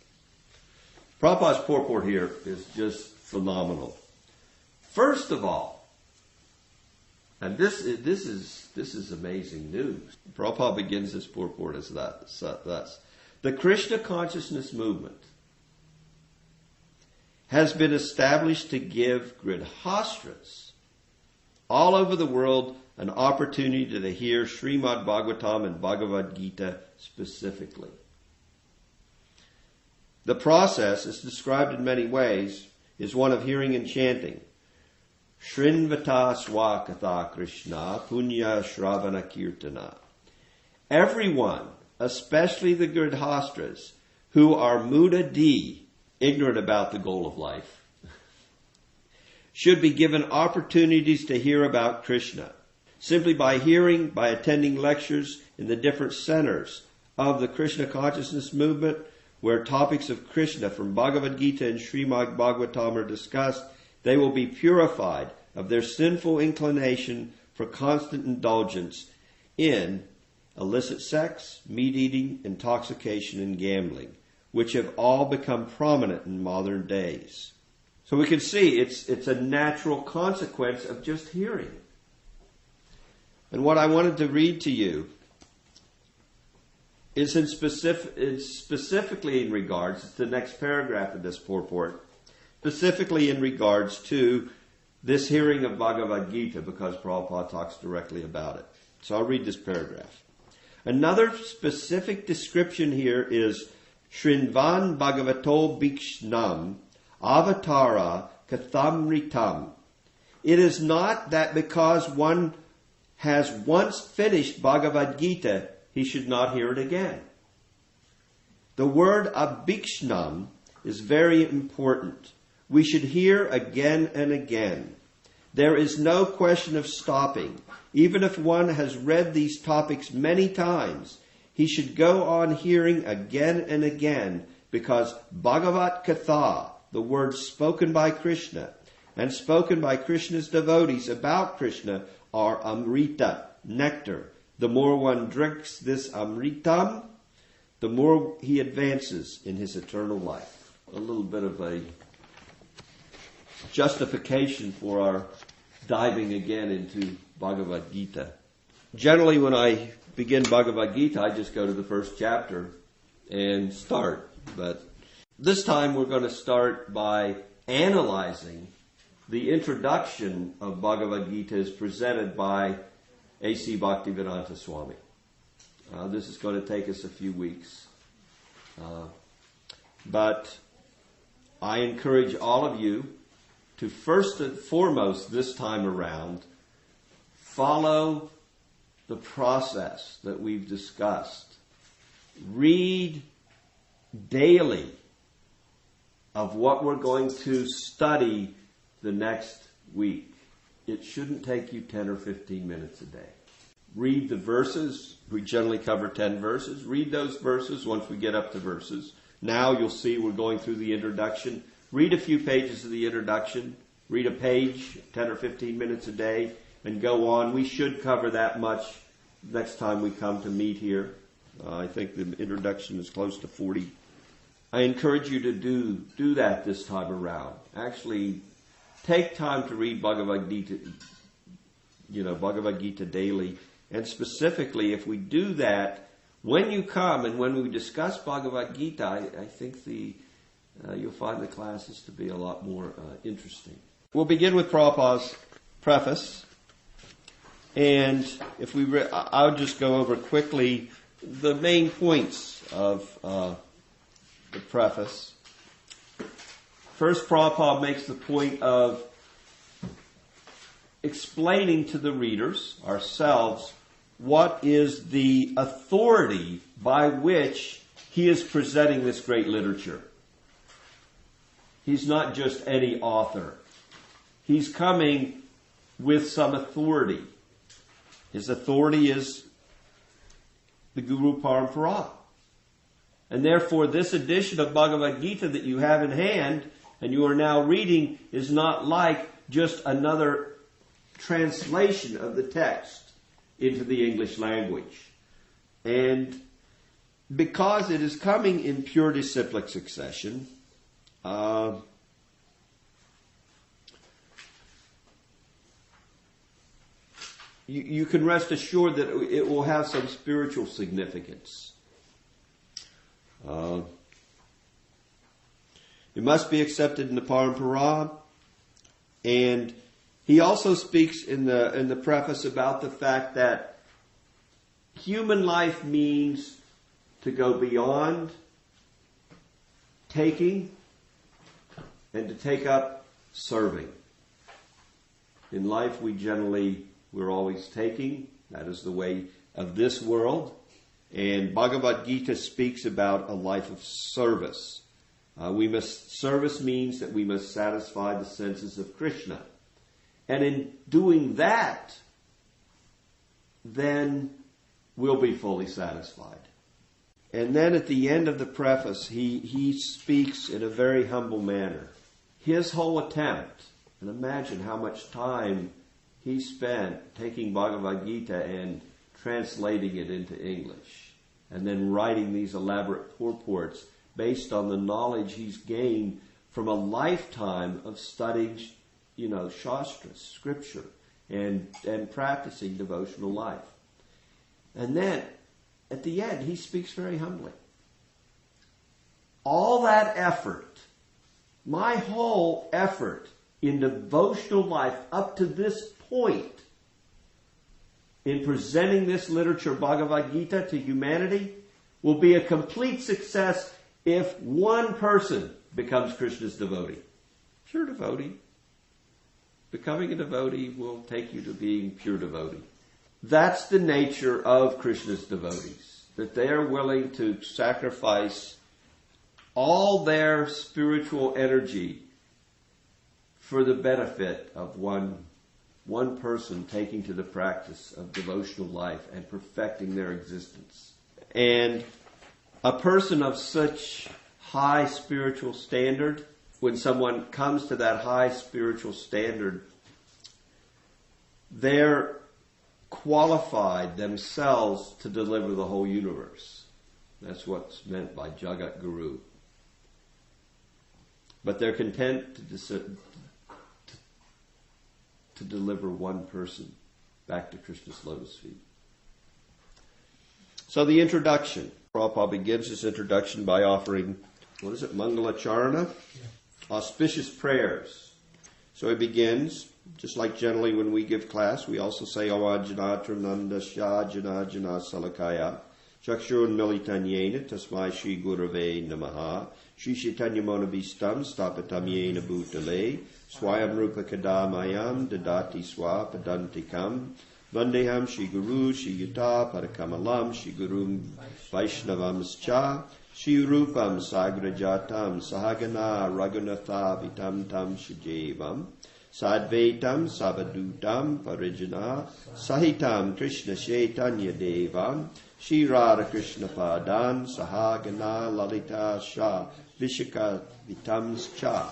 Prabhupada's purport here is just phenomenal. First of all, and this is amazing news. Prabhupada begins his purport as thus. The Krishna consciousness movement has been established to give Gridhastras all over the world an opportunity to hear Srimad Bhagavatam and Bhagavad-gita specifically. The process, as described in many ways, is one of hearing and chanting. Shrinvata Swakatha Krishna Punya Shravana Kirtana. Everyone, especially the Gridhastras, who are Muda-di, ignorant about the goal of life, should be given opportunities to hear about Krishna. Simply by hearing, by attending lectures in the different centers of the Krishna consciousness movement, where topics of Krishna from Bhagavad-gita and Srimad Bhagavatam are discussed, they will be purified of their sinful inclination for constant indulgence in illicit sex, meat-eating, intoxication, and gambling, which have all become prominent in modern days. So we can see it's a natural consequence of just hearing. And what I wanted to read to you is specifically in regards, it's the next paragraph of this purport, specifically in regards to this hearing of Bhagavad-gita, because Prabhupada talks directly about it. So I'll read this paragraph. Another specific description here is Shrinvan Bhagavato Bhikshnam Avatara Kathamritam. It is not that because one has once finished Bhagavad-gita, he should not hear it again. The word abhikshnam is very important. We should hear again and again. There is no question of stopping. Even if one has read these topics many times, he should go on hearing again and again, because Bhagavat Katha, the words spoken by Krishna and spoken by Krishna's devotees about Krishna, are amrita, nectar. The more one drinks this amritam, the more he advances in his eternal life. A little bit of a justification for our diving again into Bhagavad-gita. Generally, when I begin Bhagavad-gita, I just go to the first chapter and start. But this time we're going to start by analyzing the introduction of Bhagavad-gita as presented by A.C. Bhaktivedanta Swami. This is going to take us a few weeks. But I encourage all of you to first and foremost this time around follow the process that we've discussed. Read daily of what we're going to study the next week. It shouldn't take you 10 or 15 minutes a day. Read the verses. We generally cover 10 verses. Read those verses once we get up to verses. Now you'll see we're going through the introduction. Read a few pages of the introduction. Read a page, 10 or 15 minutes a day, and go on. We should cover that much next time we come to meet here. I think the introduction is close to 40. I encourage you to do that this time around. Actually, take time to read Bhagavad-gita, Bhagavad-gita daily. And specifically, if we do that, when you come and when we discuss Bhagavad-gita, I think you'll find the classes to be a lot more interesting. We'll begin with Prabhupada's preface. And if I'll just go over quickly the main points of the preface. First, Prabhupada makes the point of explaining to the readers, ourselves, what is the authority by which he is presenting this great literature. He's not just any author. He's coming with some authority. His authority is the Guru Parampara. And therefore, this edition of Bhagavad Gita that you have in hand and you are now reading is not like just another translation of the text into the English language. And because it is coming in pure disciplic succession, you can rest assured that it will have some spiritual significance. It must be accepted in the Parampara, and he also speaks in the preface about the fact that human life means to go beyond taking and to take up serving. In life we're always taking. That is the way of this world. And Bhagavad Gita speaks about a life of service. Service means that we must satisfy the senses of Krishna. And in doing that, then we'll be fully satisfied. And then at the end of the preface, he speaks in a very humble manner. His whole attempt, and imagine how much time he spent taking Bhagavad Gita and translating it into English, and then writing these elaborate purports based on the knowledge he's gained from a lifetime of studying, Shastras, scripture, and practicing devotional life. And then, at the end, he speaks very humbly. All that effort, my whole effort in devotional life up to this point, in presenting this literature, Bhagavad Gita, to humanity, will be a complete success if one person becomes Krishna's devotee. Pure devotee. Becoming a devotee will take you to being pure devotee. That's the nature of Krishna's devotees, that they are willing to sacrifice all their spiritual energy for the benefit of one person taking to the practice of devotional life and perfecting their existence. And a person of such high spiritual standard, when someone comes to that high spiritual standard, they're qualified themselves to deliver the whole universe. That's what's meant by Jagat Guru. But they're content to deliver one person back to Krishna's lotus feet. So the introduction. Prabhupada begins his introduction by offering, Mangala Charana? Yeah. Auspicious prayers. So he begins, just like generally when we give class, we also say, Avajana Trinanda Shah Jana Jana Salakaya Chakshurun Militanyena Tasmai Shri Gurave Namaha Sri Caitanya Mahaprabhu Stapatam Yena Bhutale Swayam Rupa Kadamayam Dadati Swa Padantikam Vandeham Shri Guru Shri Yuta Parakamalam Shri Gurum Vaishnavamscha Shri Rupam Sagrajatam Sahagana Raghunatha Vitam Tam Shijevam Sadvaitam Sabadutam Parijana Sahitam Krishna Chaitanya Devam Shri Radha Krishna Padan Sahagana Lalita Shah Vishaka Vitamscha.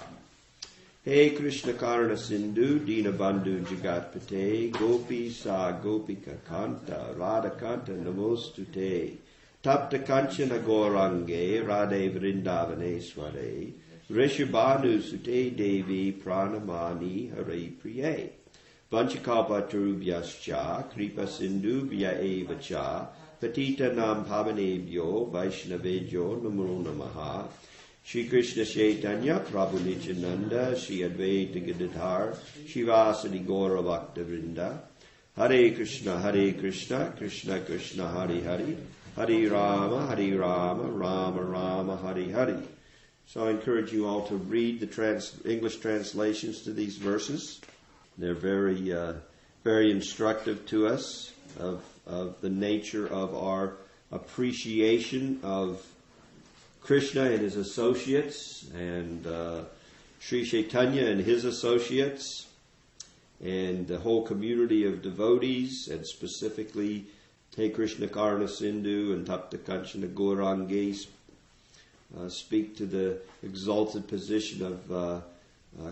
Hey Krishna Karna Sindhu Dina Bandhu Jagatpate Gopi Sa Gopika Kanta Radha Kanta Namostute Tapta Kanchana Gorange Radhe Vrindavane Sware Rishabhanu Sute Devi Pranamani Hare Priye Vanchakalpa Tarubhyascha Kripa Sindhu Vya Eva Cha Patita Nam Pavanebhyo Vaishnavedyo Namo Namaha Shri Krishna Chaitanya Prabhu Nityananda Shri Advaita Gadadhar Shivasadi Gaura Bhakta Vrinda Hare Krishna, Krishna Krishna, Hare Hare, Hare Rama, Rama Rama, Hare Hare. So I encourage you all to read the English translations to these verses. They're very, very instructive to us of the nature of our appreciation of Krishna and his associates, and Sri Caitanya and his associates, and the whole community of devotees, and specifically Te Krishna Karna Sindhu and Tapta Kanchana Gaurangis, speak to the exalted position of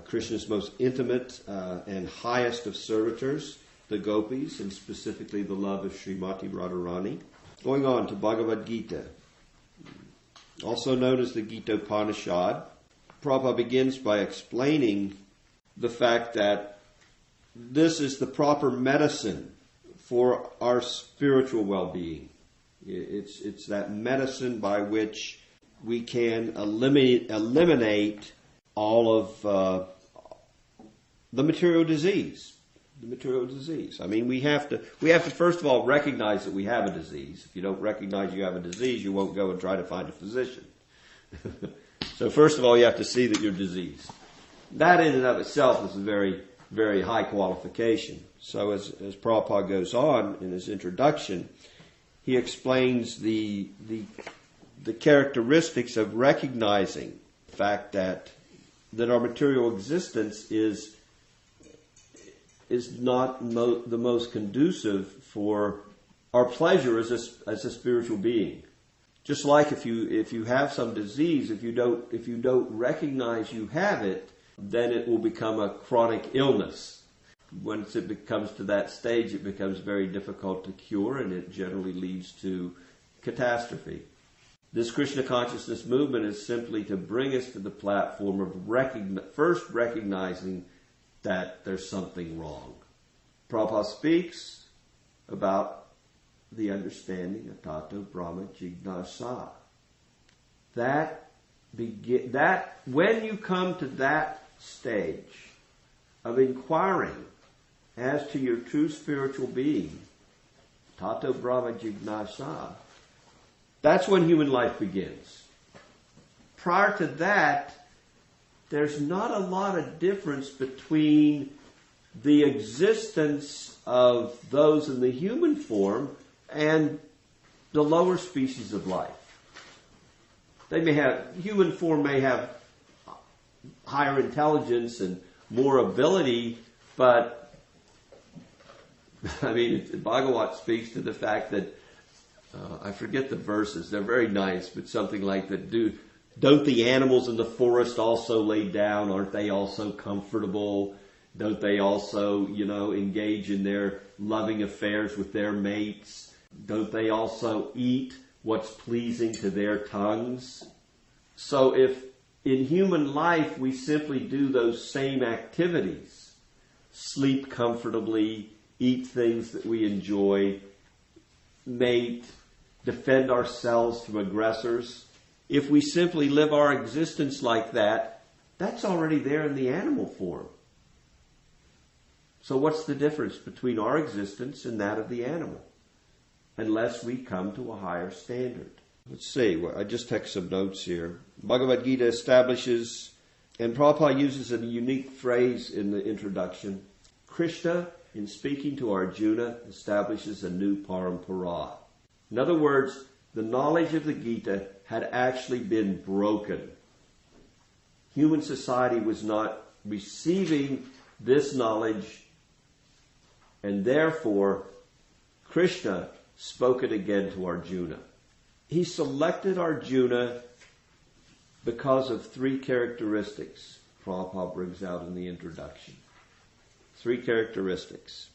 Krishna's most intimate and highest of servitors, the gopis, and specifically the love of Srimati Radharani. Going on to Bhagavad-gita, also known as the Gita Upanishad. Prabhupada begins by explaining the fact that this is the proper medicine for our spiritual well-being. It's that medicine by which we can eliminate all of the material disease. I mean, we have to first of all recognize that we have a disease. If you don't recognize you have a disease, you won't go and try to find a physician. So first of all, you have to see that you're diseased. That in and of itself is a very, very high qualification. So as Prabhupada goes on in his introduction, he explains the characteristics of recognizing the fact that our material existence is not the most conducive for our pleasure as a spiritual being. Just like if you have some disease, if you don't recognize you have it, then it will become a chronic illness. Once it comes to that stage, it becomes very difficult to cure, and it generally leads to catastrophe. This Krishna consciousness movement is simply to bring us to the platform of first recognizing that there's something wrong. Prabhupada speaks about the understanding of Tato Brahma Jignasa. That when you come to that stage of inquiring as to your true spiritual being, Tato Brahma Jignasa, that's when human life begins. Prior to that, there's not a lot of difference between the existence of those in the human form and the lower species of life. Human form may have higher intelligence and more ability, but I mean, Bhagavat speaks to the fact that I forget the verses. They're very nice, but something like that. Don't the animals in the forest also lay down? Aren't they also comfortable? Don't they also, engage in their loving affairs with their mates? Don't they also eat what's pleasing to their tongues? So if in human life we simply do those same activities, sleep comfortably, eat things that we enjoy, mate, defend ourselves from aggressors, if we simply live our existence like that, that's already there in the animal form. So what's the difference between our existence and that of the animal? Unless we come to a higher standard. Let's see, I just took some notes here. Bhagavad-gita establishes, and Prabhupada uses a unique phrase in the introduction. Krishna, in speaking to Arjuna, establishes a new parampara. In other words, the knowledge of the Gita had actually been broken. Human society was not receiving this knowledge, and therefore Krishna spoke it again to Arjuna. He selected Arjuna because of three characteristics Prabhupada brings out in the introduction. Three characteristics.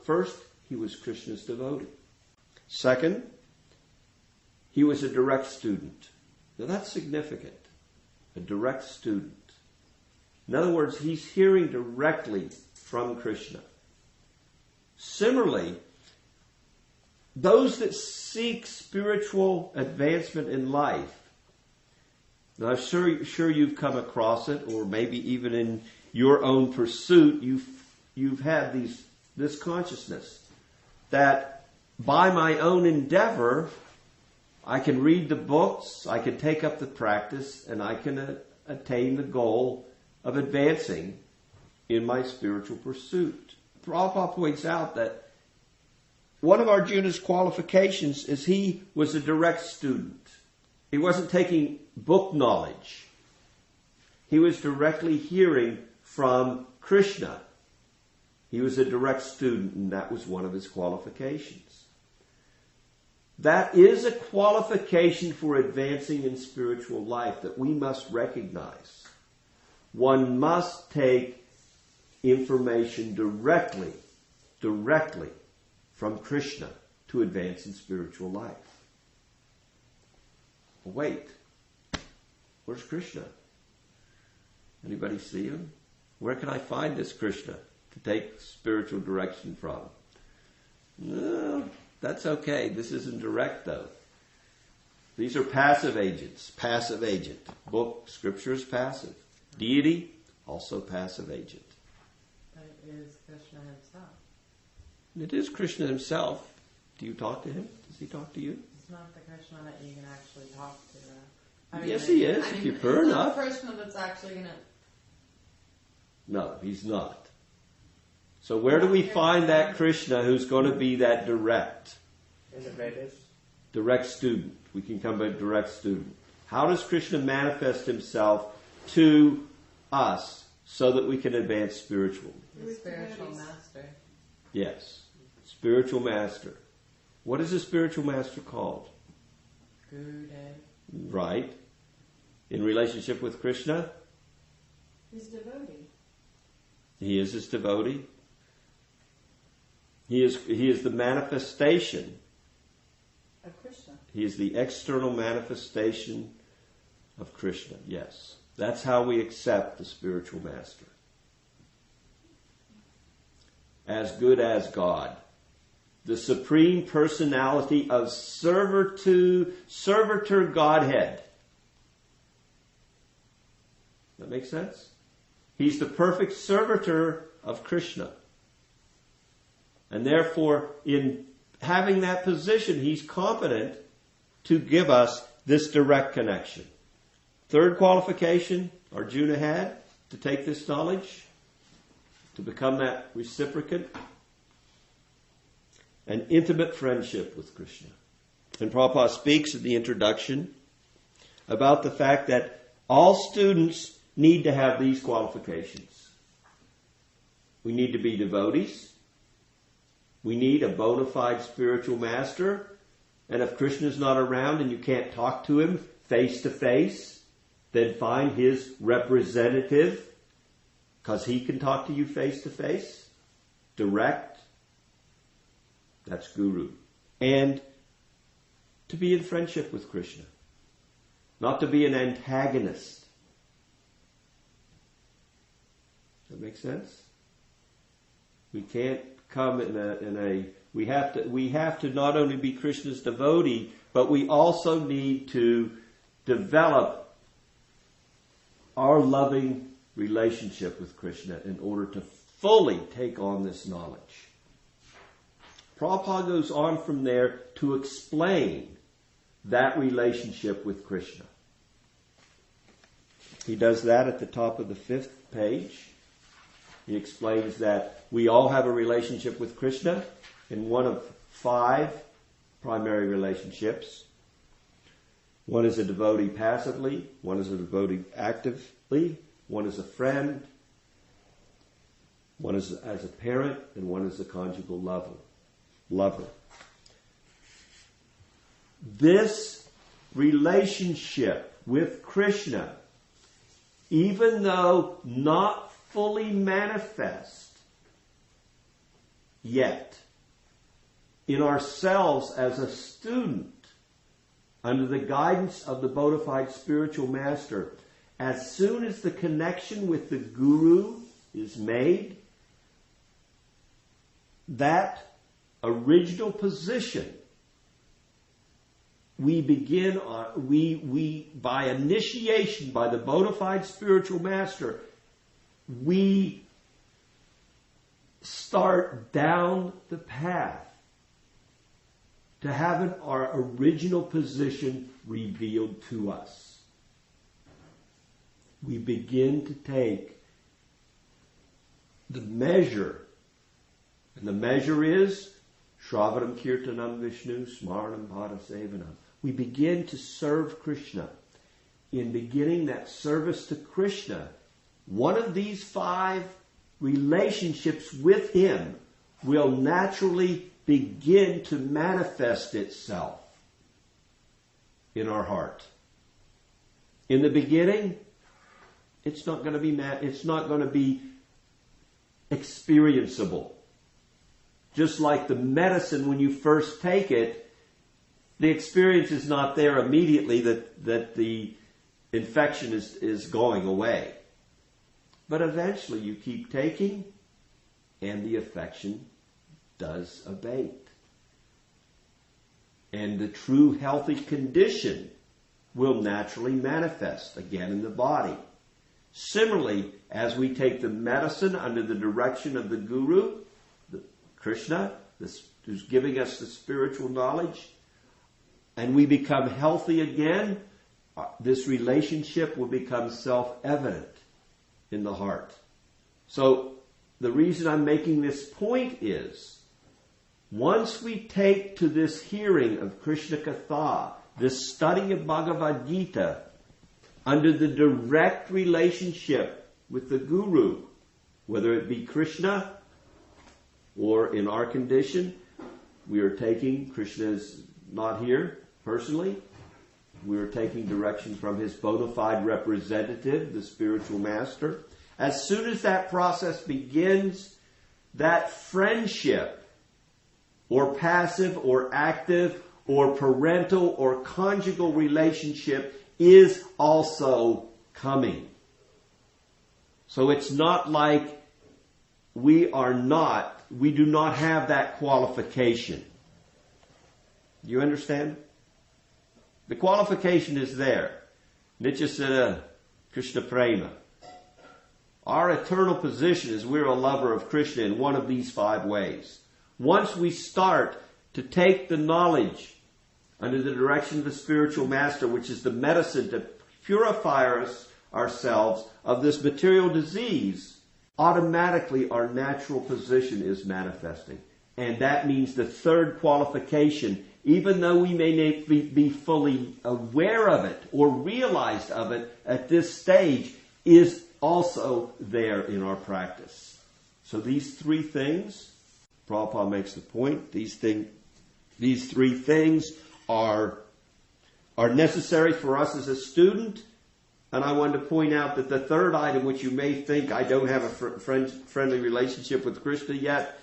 First, he was Krishna's devotee. Second, he was a direct student. Now that's significant. A direct student. In other words, he's hearing directly from Krishna. Similarly, those that seek spiritual advancement in life, now I'm sure you've come across it, or maybe even in your own pursuit, you've had these this consciousness that by my own endeavor, I can read the books, I can take up the practice, and I can attain the goal of advancing in my spiritual pursuit. Prabhupada points out that one of Arjuna's qualifications is he was a direct student. He wasn't taking book knowledge. He was directly hearing from Krishna. He was a direct student, and that was one of his qualifications. That is a qualification for advancing in spiritual life that we must recognize. One must take information directly from Krishna to advance in spiritual life. Wait, where's Krishna? Anybody see him? Where can I find this Krishna to take spiritual direction from? No, that's okay. This isn't direct though. These are passive agents. Passive agent. Book, scripture is passive. Deity, also passive agent. But it is Krishna himself. It is Krishna himself. Do you talk to him? Does he talk to you? It's not the Krishna that you can actually talk to. Yes, he is, if you prefer enough. It's not the Krishna that's actually going to... No, he's not. So where do we find that Krishna who's going to be that direct? In the Vedas. Direct student. We can come by direct student. How does Krishna manifest himself to us so that we can advance spiritually? The spiritual master. Yes. Spiritual master. What is a spiritual master called? Guru. Right. In relationship with Krishna? His devotee. He is his devotee. He is the manifestation. Of Krishna. He is the external manifestation of Krishna. Yes. That's how we accept the spiritual master. As good as God. The supreme personality of servitor Godhead. That makes sense? He's the perfect servitor of Krishna. And therefore, in having that position, he's competent to give us this direct connection. Third qualification Arjuna had to take this knowledge, to become that reciprocant, an intimate friendship with Krishna. And Prabhupada speaks in the introduction about the fact that all students need to have these qualifications. We need to be devotees. We need a bona fide spiritual master. And if Krishna is not around and you can't talk to him face to face, then find his representative, because he can talk to you face to face, direct. That's Guru. And to be in friendship with Krishna. Not to be an antagonist. Does that make sense? We can't come we have to not only be Krishna's devotee, but we also need to develop our loving relationship with Krishna in order to fully take on this knowledge. Prabhupada goes on from there to explain that relationship with Krishna. He does that at the top of the 5th page. He explains that we all have a relationship with Krishna in one of 5 primary relationships. One is a devotee passively, one is a devotee actively, one is a friend, one is as a parent, and one is a conjugal lover. This relationship with Krishna, even though not fully manifest yet in ourselves as a student, under the guidance of the bona fide spiritual master, as soon as the connection with the Guru is made, that original position, we begin, we by initiation, by the bona fide spiritual master, we start down the path to having our original position revealed to us. We begin to take the measure, and the measure is Shravanam Kirtanam Vishnu Smaranam Padasevanam. We begin to serve Krishna. In beginning that service to Krishna, one of these 5 relationships with Him will naturally begin to manifest itself in our heart. In the beginning, it's not going to be experienceable. Just like the medicine, when you first take it, the experience is not there immediately that the infection is going away. But eventually you keep taking and the affection does abate. And the true healthy condition will naturally manifest again in the body. Similarly, as we take the medicine under the direction of the Guru, Krishna, who's giving us the spiritual knowledge, and we become healthy again, this relationship will become self-evident in the heart. So the reason I'm making this point is, once we take to this hearing of Krishna Katha, this study of Bhagavad-gita, under the direct relationship with the Guru, whether it be Krishna or in our condition, we are taking, Krishna is not here personally, we are taking direction from his bona fide representative, the spiritual master. As soon as that process begins, that friendship, or passive or active or parental or conjugal relationship is also coming. So it's not like we do not have that qualification. You understand? The qualification is there. Nityasita Krishna Prema. Our eternal position is we're a lover of Krishna in one of these 5 ways. Once we start to take the knowledge under the direction of the spiritual master, which is the medicine to purify ourselves of this material disease, automatically our natural position is manifesting. And that means the 3rd qualification, even though we may not be fully aware of it or realized of it at this stage, is also there in our practice. So these 3 things, Prabhupada makes the point, these 3 things are necessary for us as a student. And I wanted to point out that the 3rd item, which you may think I don't have a friendly relationship with Krishna yet,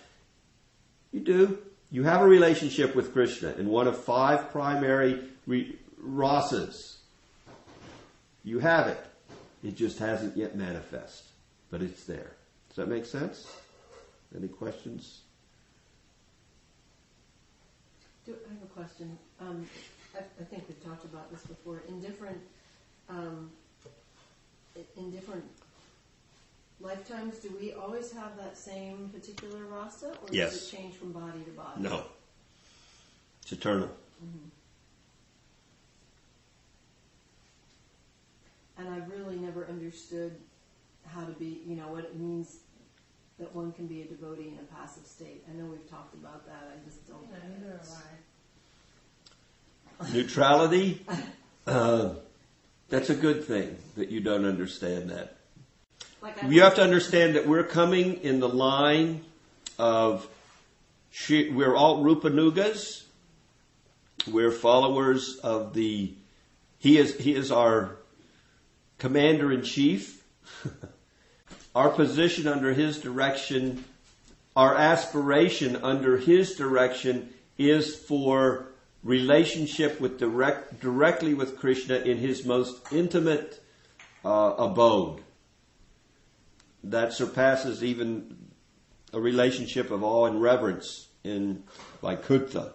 you do. You have a relationship with Krishna in one of 5 primary rasas. You have it. It just hasn't yet manifest, but it's there. Does that make sense? Any questions? I have a question. I think we've talked about this before. In different lifetimes, do we always have that same particular rasa, or Yes. does it change from body to body? No. It's eternal. Mm-hmm. And I've really never understood how to be, what it means that one can be a devotee in a passive state. I know we've talked about that. I just don't. Neither have I. Neutrality, that's a good thing that you don't understand that. You have to understand that we're coming in the line of, we're all Rupanugas. We're followers of he is our commander-in-chief. Our position under his direction, our aspiration under his direction is for relationship with directly with Krishna in his most intimate abode. That surpasses even a relationship of awe and reverence in Vaikuntha.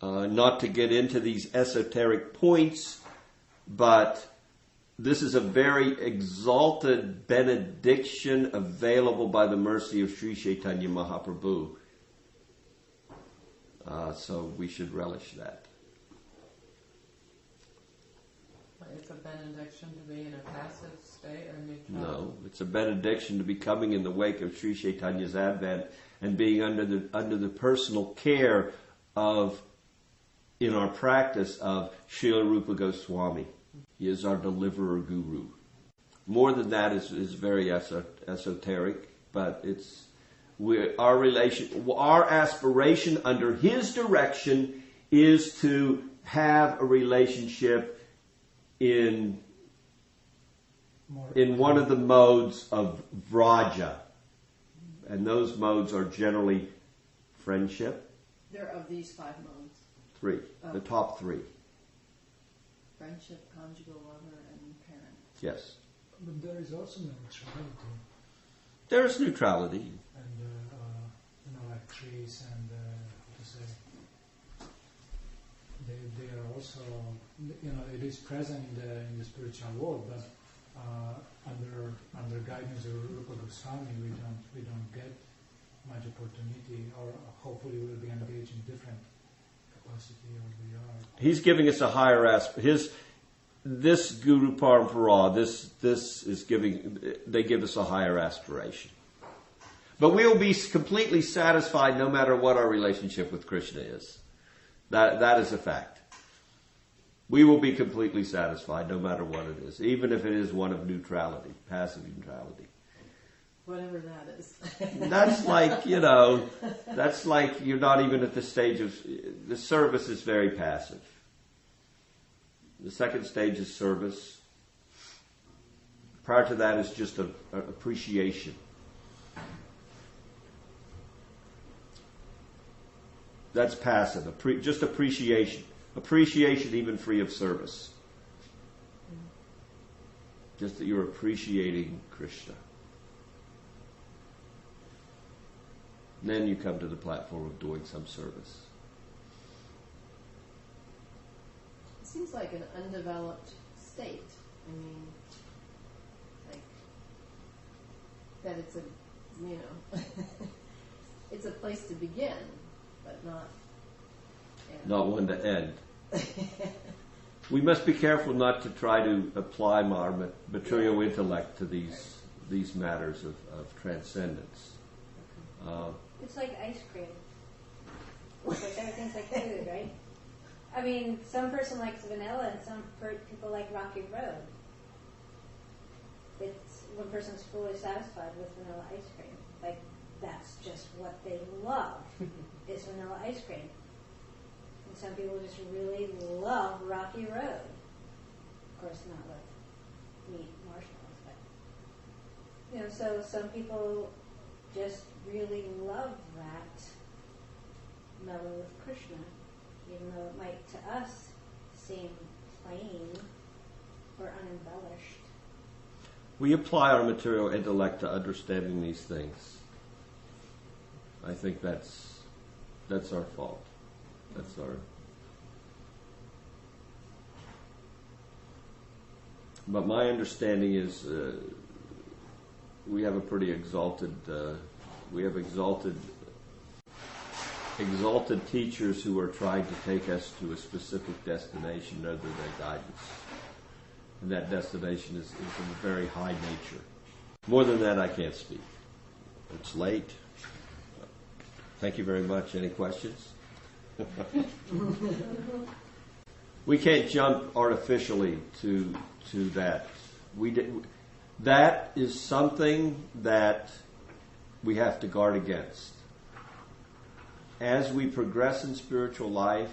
Not to get into these esoteric points, but This is a very exalted benediction available by the mercy of Sri Caitanya Mahaprabhu. So we should relish that. It's a benediction to be in a passive state or neutral? No, it's a benediction to be coming in the wake of Sri Caitanya's advent and being under the personal care of, in our practice, of Srila Rupa Goswami. He is our deliverer guru. More than that is very esoteric, but it's our aspiration under his direction is to have a relationship in one of the modes of vraja. And those modes are generally friendship. They're of these 5 modes. 3. The top 3. Friendship, conjugal lover, and parent. Yes. But there is also neutrality. There is neutrality. And, like trees and, how to say, they are also, it is present in the spiritual world, but under guidance of Rupa Goswami, we don't get much opportunity, or hopefully we'll be engaged in different capacity, or we are. He's giving us a higher aspect. This Guru Parampara, this is they give us a higher aspiration. But we will be completely satisfied no matter what our relationship with Krishna is. That is a fact. We will be completely satisfied no matter what it is, even if it is one of neutrality, passive neutrality. Whatever that is. That's like, that's like you're not even at the stage of, the service is very passive. The second stage is service. Prior to that is just an appreciation. That's passive, just appreciation. Appreciation even free of service. Just that you're appreciating Krishna. Then you come to the platform of doing some service. It seems like an undeveloped state. I mean, like, that it's it's a place to begin, but not... Not one to end. We must be careful not to try to apply our material intellect to these matters of transcendence. It's like ice cream. It's like everything's like food, right? I mean, some person likes vanilla and some people like Rocky Road. It's one person's fully satisfied with vanilla ice cream. Like, that's just what they love, is vanilla ice cream. And some people just really love Rocky Road. Of course, not with meat marshmallows, but so some people just really love that mellow with Krishna, even though it might to us seem plain or unembellished. We apply our material intellect to understanding these things. I think that's our fault. That's our. But my understanding is we have a pretty exalted. We have exalted teachers who are trying to take us to a specific destination under their guidance, and that destination is of a very high nature. More than that, I can't speak. It's late. Thank you very much. Any questions? We can't jump artificially to that. That is something that we have to guard against. As we progress in spiritual life,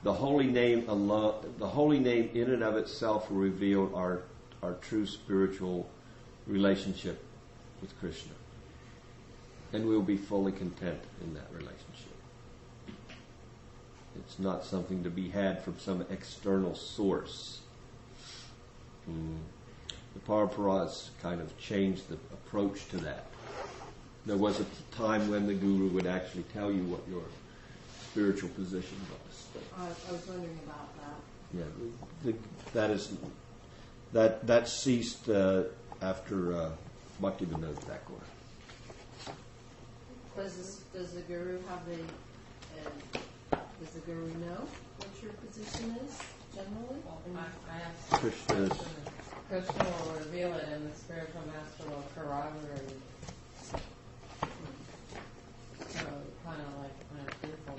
the holy name in and of itself will reveal our true spiritual relationship with Krishna. And we'll be fully content in that relationship. It's not something to be had from some external source. The Paramparas kind of changed the approach to that. There was a time when the Guru would actually tell you what your spiritual position was. I was wondering about that. Yeah, that is That ceased after Bhaktivedanta Thakur. Does the guru have does the guru know what your position is generally? Well, I asked Krishna's. Krishna will reveal it, and the spiritual master will corroborate. So kind of like when it's fearful.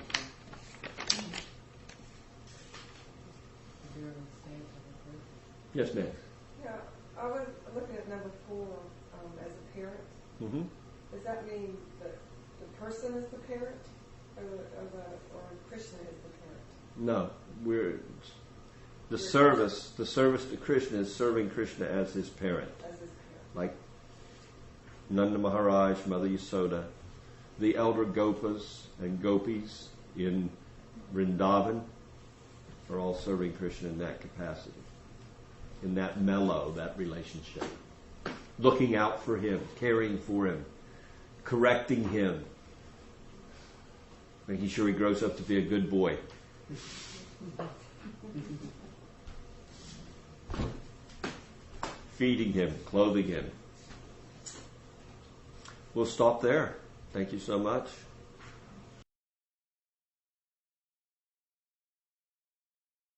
Yes, ma'am. Yeah, I was looking at number 4 as a parent. Mm-hmm. Does that mean that the person is the parent, or Krishna is the parent? No, the service to Krishna is serving Krishna as his parent. As his parent. Like Nanda Maharaj, Mother Yasoda, the elder Gopas and Gopis in Vrindavan are all serving Krishna in that capacity, in that mellow, that relationship. Looking out for him, caring for him, correcting him, making sure he grows up to be a good boy. Feeding him, clothing him. We'll stop there. Thank you so much.